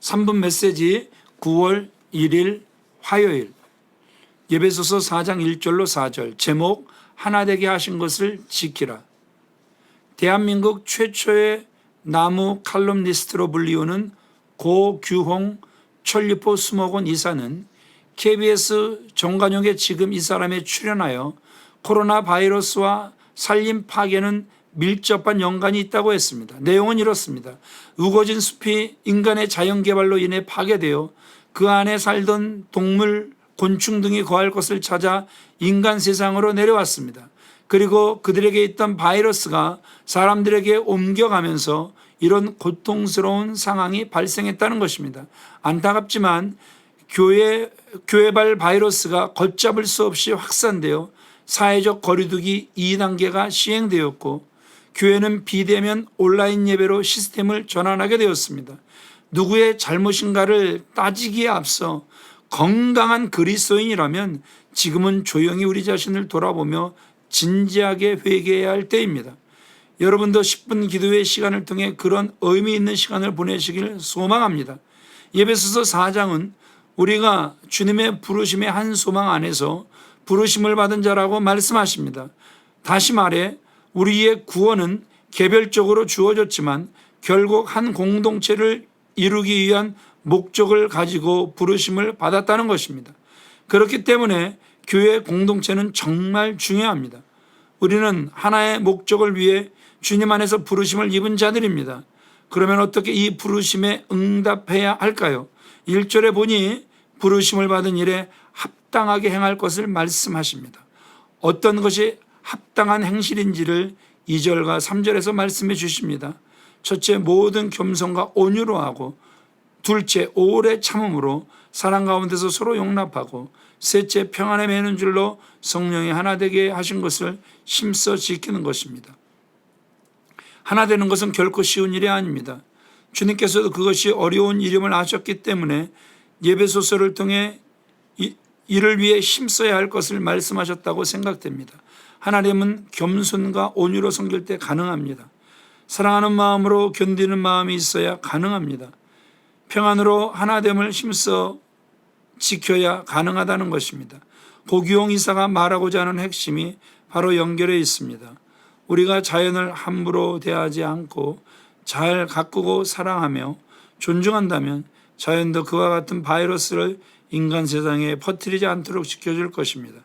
3분 메시지 9월 1일 화요일 예배소서 4장 1절로 4절 제목 하나 되게 하신 것을 지키라. 대한민국 최초의 나무 칼럼니스트로 불리우는 고규홍 천리포 수목원 이사는 KBS 정관용에 지금 이 사람에 출연하여 코로나 바이러스와 산림 파괴는 밀접한 연관이 있다고 했습니다. 내용은 이렇습니다. 우거진 숲이 인간의 자연개발로 인해 파괴되어 그 안에 살던 동물, 곤충 등이 거할 것을 찾아 인간 세상으로 내려왔습니다. 그리고 그들에게 있던 바이러스가 사람들에게 옮겨가면서 이런 고통스러운 상황이 발생했다는 것입니다. 안타깝지만 교회발 바이러스가 걷잡을 수 없이 확산되어 사회적 거리두기 2단계가 시행되었고 교회는 비대면 온라인 예배로 시스템을 전환하게 되었습니다. 누구의 잘못인가를 따지기에 앞서 건강한 그리스도인이라면 지금은 조용히 우리 자신을 돌아보며 진지하게 회개해야 할 때입니다. 여러분도 10분 기도의 시간을 통해 그런 의미 있는 시간을 보내시길 소망합니다. 예배소서 4장은 우리가 주님의 부르심의 한 소망 안에서 부르심을 받은 자라고 말씀하십니다. 다시 말해 우리의 구원은 개별적으로 주어졌지만 결국 한 공동체를 이루기 위한 목적을 가지고 부르심을 받았다는 것입니다. 그렇기 때문에 교회 공동체는 정말 중요합니다. 우리는 하나의 목적을 위해 주님 안에서 부르심을 입은 자들입니다. 그러면 어떻게 이 부르심에 응답해야 할까요? 1절에 보니 부르심을 받은 일에 합당하게 행할 것을 말씀하십니다. 어떤 것이 합당한 행실인지를 2절과 3절에서 말씀해 주십니다. 첫째, 모든 겸손과 온유로 하고, 둘째, 오래 참음으로 사랑 가운데서 서로 용납하고, 셋째, 평안에 매는 줄로 성령이 하나 되게 하신 것을 힘써 지키는 것입니다. 하나 되는 것은 결코 쉬운 일이 아닙니다. 주님께서도 그것이 어려운 일임을 아셨기 때문에 예배소서를 통해 이를 위해 힘써야 할 것을 말씀하셨다고 생각됩니다. 하나님은 겸손과 온유로 섬길 때 가능합니다. 사랑하는 마음으로 견디는 마음이 있어야 가능합니다. 평안으로 하나됨을 힘써 지켜야 가능하다는 것입니다. 고규홍 이사가 말하고자 하는 핵심이 바로 연결해 있습니다. 우리가 자연을 함부로 대하지 않고 잘 가꾸고 사랑하며 존중한다면 자연도 그와 같은 바이러스를 인간 세상에 퍼뜨리지 않도록 지켜줄 것입니다.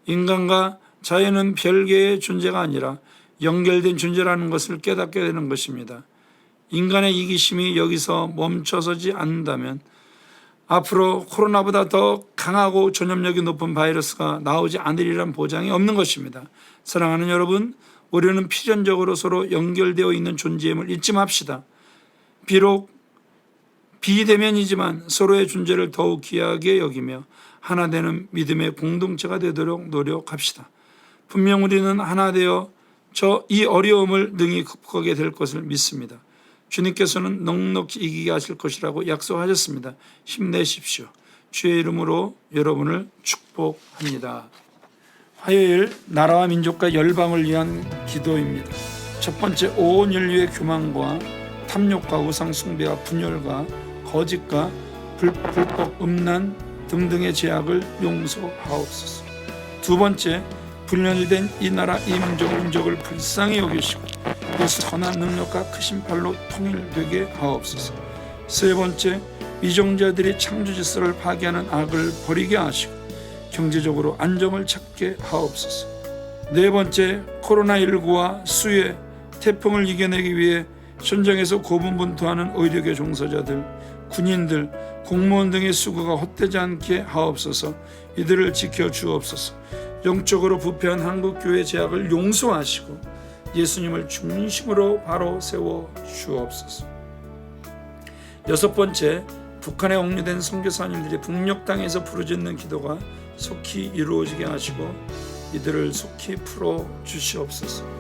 인간과 자연은 별개의 존재가 아니라 연결된 존재라는 것을 깨닫게 되는 것입니다. 인간의 이기심이 여기서 멈춰서지 않는다면 앞으로 코로나보다 더 강하고 전염력이 높은 바이러스가 나오지 않으리란 보장이 없는 것입니다. 사랑하는 여러분, 우리는 필연적으로 서로 연결되어 있는 존재임을 잊지 맙시다. 비록 비대면이지만 서로의 존재를 더욱 귀하게 여기며 하나 되는 믿음의 공동체가 되도록 노력합시다. 분명 우리는 하나 되어 이 어려움을 능히 극복하게 될 것을 믿습니다. 주님께서는 넉넉히 이기게 하실 것이라고 약속하셨습니다. 힘내십시오. 주의 이름으로 여러분을 축복합니다. 화요일 나라와 민족과 열방을 위한 기도입니다. 첫 번째, 온 인류의 교만과 탐욕과 우상 숭배와 분열과 거짓과 불법 음란 등등의 죄악을 용서하옵소서. 두 번째, 분열된 이 나라 이 민족을 불쌍히 여기시고 그 선한 능력과 크신 팔로 통일되게 하옵소서. 세 번째, 위정자들이 창조 질서를 파괴하는 악을 버리게 하시고 경제적으로 안정을 찾게 하옵소서. 네 번째, 코로나19와 수해, 태풍을 이겨내기 위해 현장에서 고분분투하는 의료계 종사자들, 군인들, 공무원 등의 수고가 헛되지 않게 하옵소서. 이들을 지켜 주옵소서. 영적으로 부패한 한국교회 죄악을 용서하시고 예수님을 중심으로 바로 세워 주옵소서. 여섯 번째, 북한에 억류된 선교사님들이 북녘 땅에서 부르짖는 기도가 속히 이루어지게 하시고 이들을 속히 풀어 주시옵소서.